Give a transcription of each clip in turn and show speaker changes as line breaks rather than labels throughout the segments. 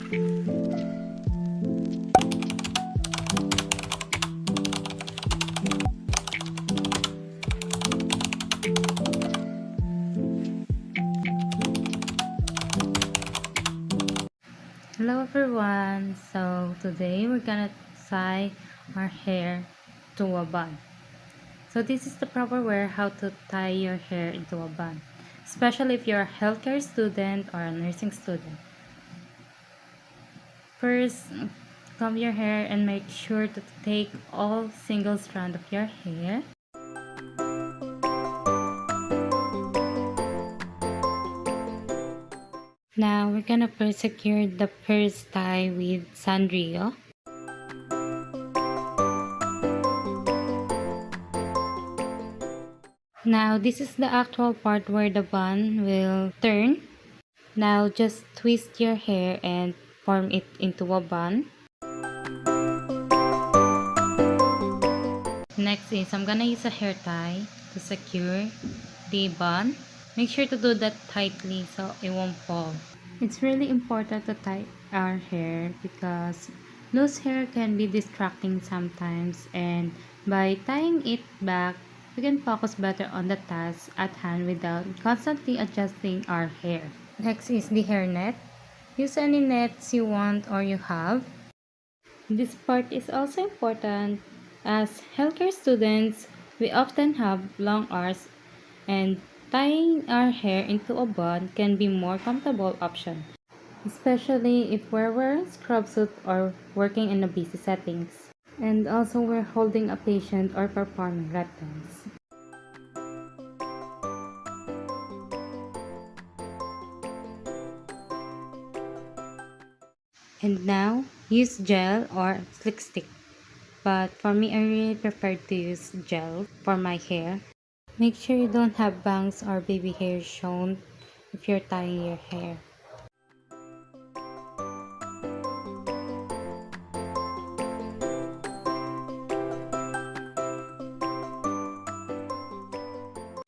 Hello everyone, so today we're gonna tie our hair to a bun. So this is the proper way how to tie your hair into a bun, especially if you're a healthcare student or a nursing student. First, comb your hair and make sure to take all single strand of your hair. Now we're gonna first secure the first tie with Sanrio. Now this is the actual part where the bun will turn. Now just twist your hair and form it into a bun. Next is I'm gonna use a hair tie to secure the bun. Make sure to do that tightly so it won't fall. It's really important to tie our hair because loose hair can be distracting sometimes, and by tying it back, we can focus better on the task at hand without constantly adjusting our hair. Next is the hair net. Use any nets you want or you have. This part is also important as healthcare students, we often have long hours and tying our hair into a bun can be more comfortable option, especially if we're wearing scrub suit or working in a busy settings. And also we're holding a patient or performing lap dance. And now, use gel or slick stick. But for me, I really prefer to use gel for my hair. Make sure you don't have bangs or baby hairs shown if you're tying your hair.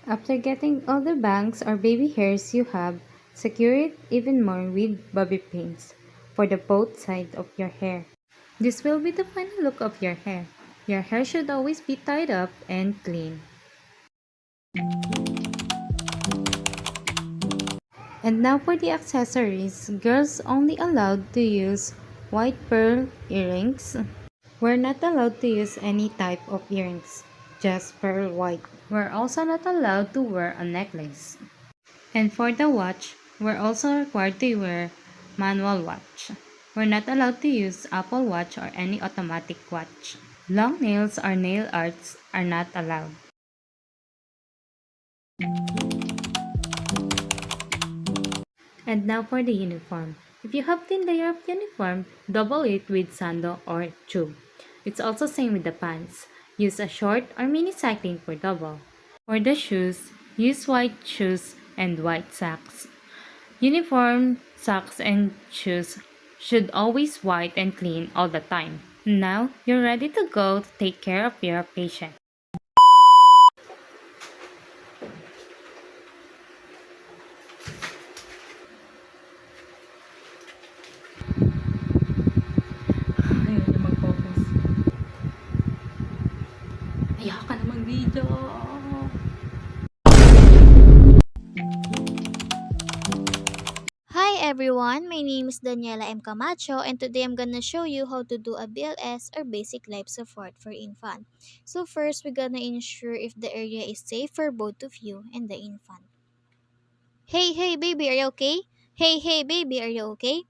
After getting all the bangs or baby hairs you have, secure it even more with bobby pins for the both sides of your hair. This will be the final look of your hair. Your hair should always be tied up and clean. And now for the accessories, girls only allowed to use white pearl earrings. We're not allowed to use any type of earrings, just pearl white. We're also not allowed to wear a necklace. And for the watch, we're also required to wear manual watch. We're not allowed to use Apple Watch or any automatic watch. Long nails or nail arts are not allowed. And now for the uniform. If you have thin layer of uniform, double it with sando or tube. It's also same with the pants. Use a short or mini cycling for double. For the shoes, use white shoes and white socks. Uniform, socks, and shoes should always white and clean all the time. Now, you're ready to go to take care of your patient. Ayaw niya mag-focus. Ayaw ka na mag-video.
Hi everyone, my name is Daniela M. Camacho and today I'm gonna show you how to do a BLS or basic life support for infant. So first, we're gonna ensure if the area is safe for both of you and the infant. Hey baby, are you okay? Hey baby, are you okay?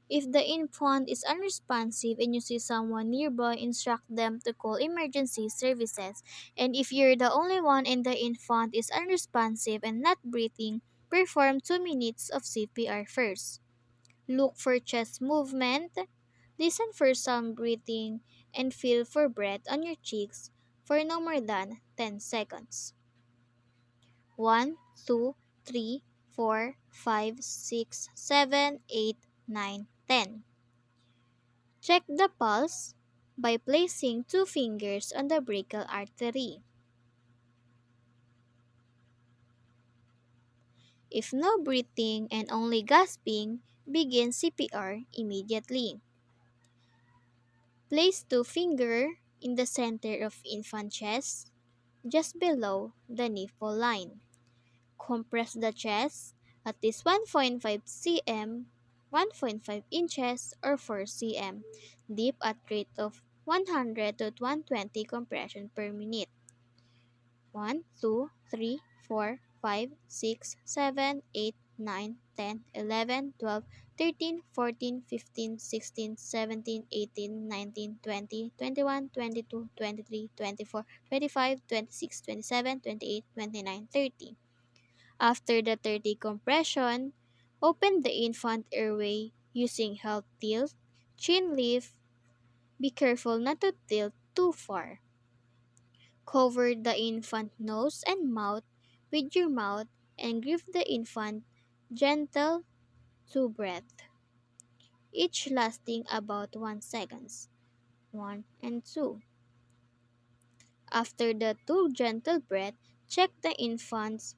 If the infant is unresponsive and you see someone nearby, instruct them to call emergency services. And if you're the only one and the infant is unresponsive and not breathing, perform 2 minutes of CPR first. Look for chest movement, listen for some breathing, and feel for breath on your cheeks for no more than 10 seconds. 1, 2, 3, 4, 5, 6, 7, 8, 9, 10. Check the pulse by placing 2 fingers on the brachial artery. If no breathing and only gasping, begin CPR immediately. Place 2 fingers in the center of infant chest, just below the nipple line. Compress the chest at least 1.5 cm, 1.5 inches, or 4 cm, deep at rate of 100 to 120 compression per minute. 1, 2, 3, 4, 5, 6, 7, 8, 9, 10, 11, 12, 13, 14, 15, 16, 17, 18, 19, 20, 21, 22, 23, 24, 25, 26, 27, 28, 29, 30. After the 30 compression, open the infant airway using health tilt, chin lift. Be careful not to tilt too far. Cover the infant nose and mouth with your mouth and give the infant gentle 2 breaths, each lasting about 1 seconds. 1 and 2. After the 2 gentle breaths, check the infant's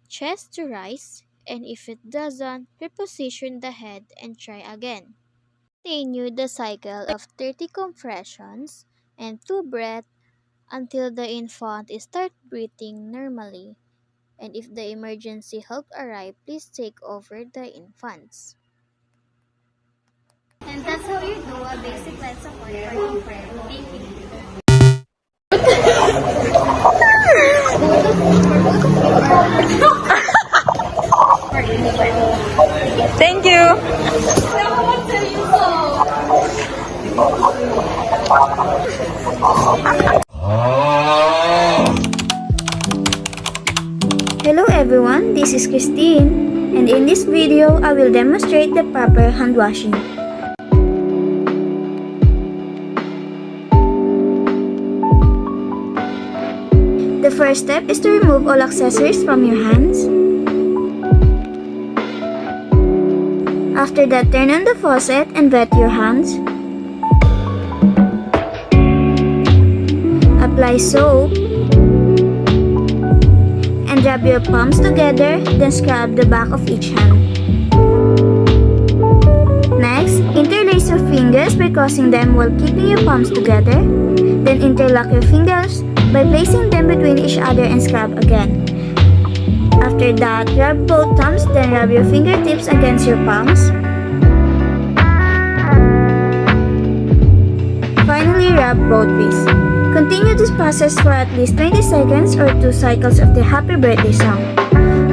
chest to rise, and if it doesn't, reposition the head and try again. Continue the cycle of 30 compressions and 2 breaths until the infant starts breathing normally. And if the emergency help arrive, please take over the infants. And that's how you do a basic life support for infant. Thank you.
Thank you.
Hello everyone, this is Christine, and in this video, I will demonstrate the proper hand washing. The first step is to remove all accessories from your hands. After that, turn on the faucet and wet your hands. Apply soap and rub your palms together, then scrub the back of each hand. Next, interlace your fingers by crossing them while keeping your palms together. Then interlock your fingers by placing them between each other and scrub again. After that, rub both thumbs, then rub your fingertips against your palms. Finally, rub both wrists. Continue this process for at least 20 seconds or 2 cycles of the Happy Birthday song.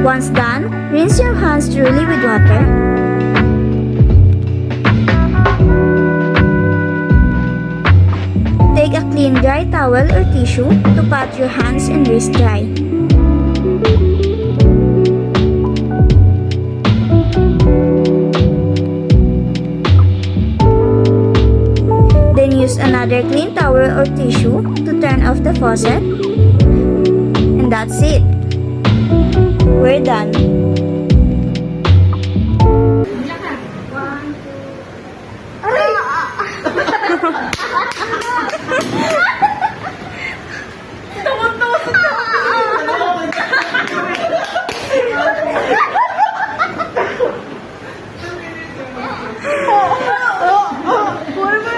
Once done, rinse your hands thoroughly with water. Take a clean dry towel or tissue to pat your hands and wrists dry. Then use another clean towel or tissue to turn off the faucet. And that's it. We're done.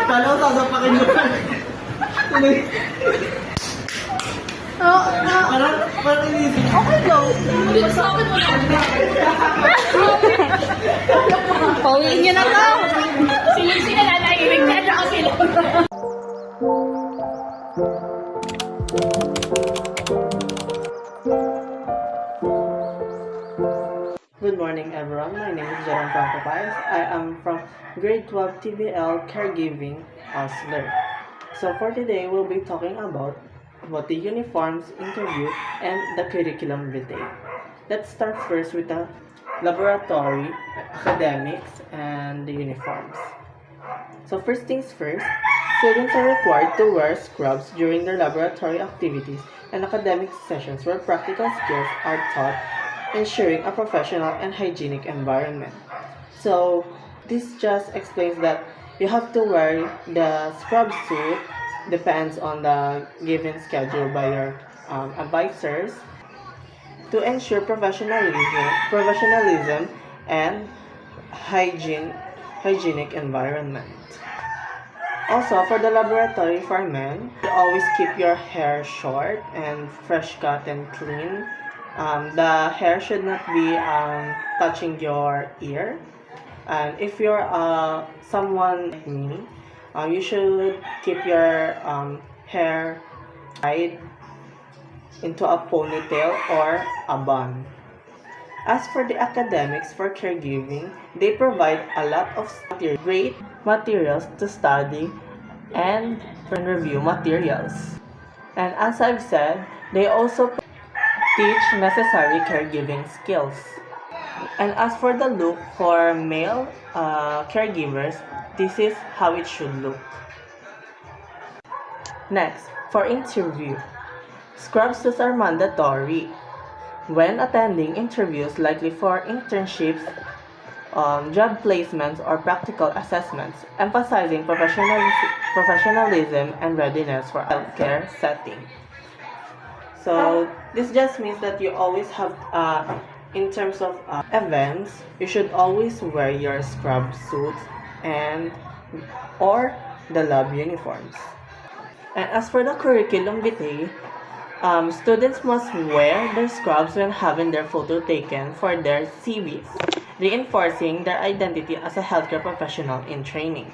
Kala ko sasapakin mo. Parang inisip. Okay lang.
Pauwiin nyo na to. Sila na nailig na kasi
Good morning everyone, my name is Jerome Franco Paez. I am from grade 12 TVL Caregiving Osler. So for today, we'll be talking about the uniforms interview and the curriculum vitae. Let's start first with the laboratory, academics, and the uniforms. So first things first, students are required to wear scrubs during their laboratory activities and academic sessions where practical skills are taught, ensuring a professional and hygienic environment. So this just explains that you have to wear the scrub suit depends on the given schedule by your advisors to ensure professionalism and hygienic environment. Also, for the laboratory for men, you always keep your hair short and fresh cut and clean. The hair should not be touching your ear. And if you're someone like me, you should keep your hair tied into a ponytail or a bun. As for the academics for caregiving, they provide a lot of great materials to study and review materials. And as I've said, they also teach necessary caregiving skills. And as for the look for male caregivers, this is how it should look. Next, for interview, scrub suits are mandatory. When attending interviews, likely for internships, job placements, or practical assessments, emphasizing professionalism and readiness for healthcare setting. So this just means that you always have, in terms of events, you should always wear your scrub suits and or the lab uniforms. And as for the curriculum vitae, students must wear their scrubs when having their photo taken for their CVs, reinforcing their identity as a healthcare professional in training.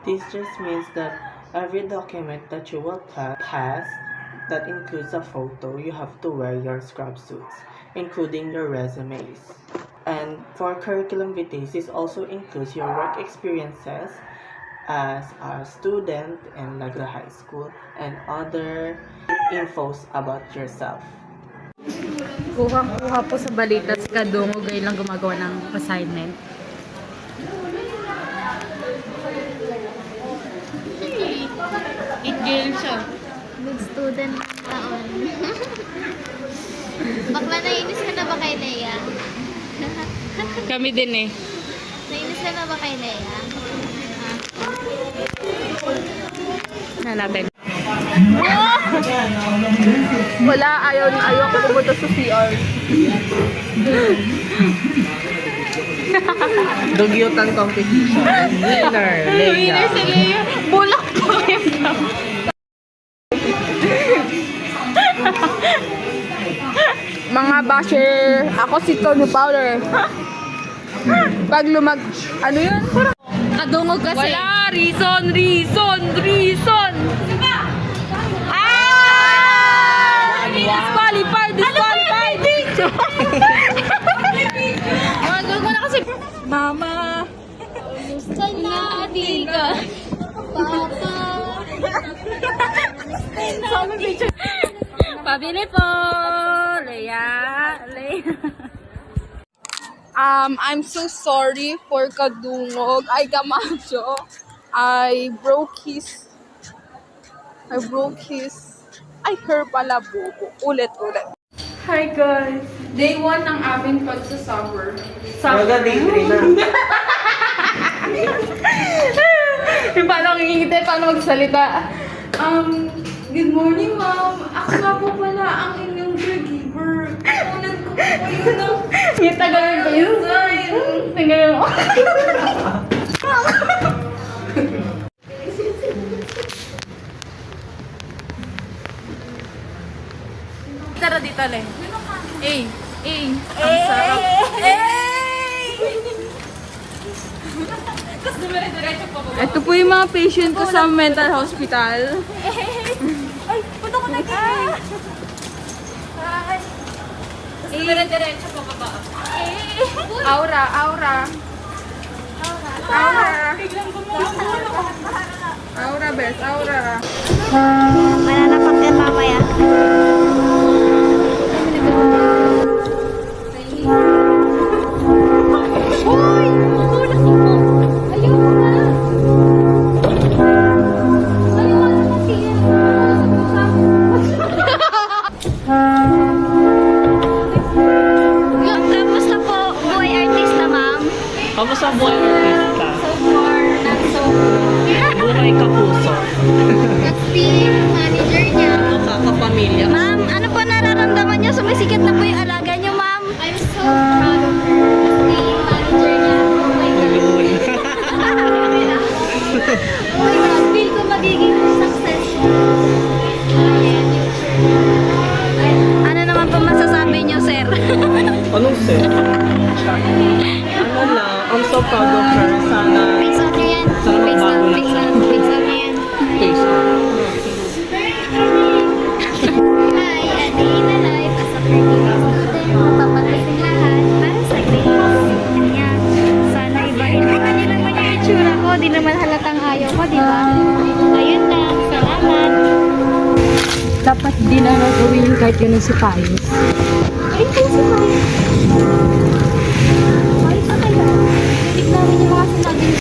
This just means that every document that you will pass that includes a photo, you have to wear your scrub suits, including your resumes. And for curriculum vitae, this also includes your work experiences as a student in Nagra High School and other infos about yourself.
Kuha po sa balita si Kadungo ngayon lang gumagawa ng assignment. It girl siya.
Good student taon. Bakla, nainis ka na ba kay Leia?
Kami din eh.
Nainis ka na ba kay Leia?
Hanapin.
Wala, ayaw ko pumunta sa CR.
Dugyutan competition. Winner, Leia.
Si Leia. Bulak ko yun.
Mga basher, ako si Tony Powder. Pag ano yun?
Kadungog kasi.
Wala, reason! Disqualified!
Gagawin ko na kasi.
Mama!
Kalati ka, Papa.
Pabili po. Leia.
I'm so sorry for Kadungog. Ay, Camacho. I broke his... Ay, her pala, bubo. Ulit. Hi guys! Day 1 ng aming pagsasummer.
Baga day 3 na.
Paano kikita? Paano magsalita? Good morning, ma'am. Ako nga po pala ang inyong caregiver. Kunan ko po yun ng... Yung tagalin ko yun. Tagalin ko. Tara dito, Le. Ang sarap. Ito po yung mga patient ko sa mental hospital.
Ay, punta ko na kayo.
Diretso po baba.
Aura. Aura, best. Aura.
Mananapak yan mamaya. Kamusta po, boy artista, ma'am?
Kamusta buhay artista?
So far, not so good.
Buhay kapuso.
That's team manager niya.
Kakapamilya.
Ma'am, ano po nararamdaman niyo? Sumisikat na po yung alaga niyo, ma'am. I'm so proud of her. As team manager niya. Oh my
avocado, pero sana
Face off nyo yan.
Sana
Face off,
magbago
face
lang.
off, face off nyo yan.
taste ko.
Hi, a day in the life as a caregiver student. Mapapatusing lahat para sa grades. Kanya, sana ibahin naman nyo naman yung itsura ko. Di naman halatang ayaw ko, di ba? Ayun lang, salamat.
Dapat di na gagawin yun kahit ganun si Payos.
Ay, kung si Maya. Ay, pa kaya. Tignan namin yung mga sinabi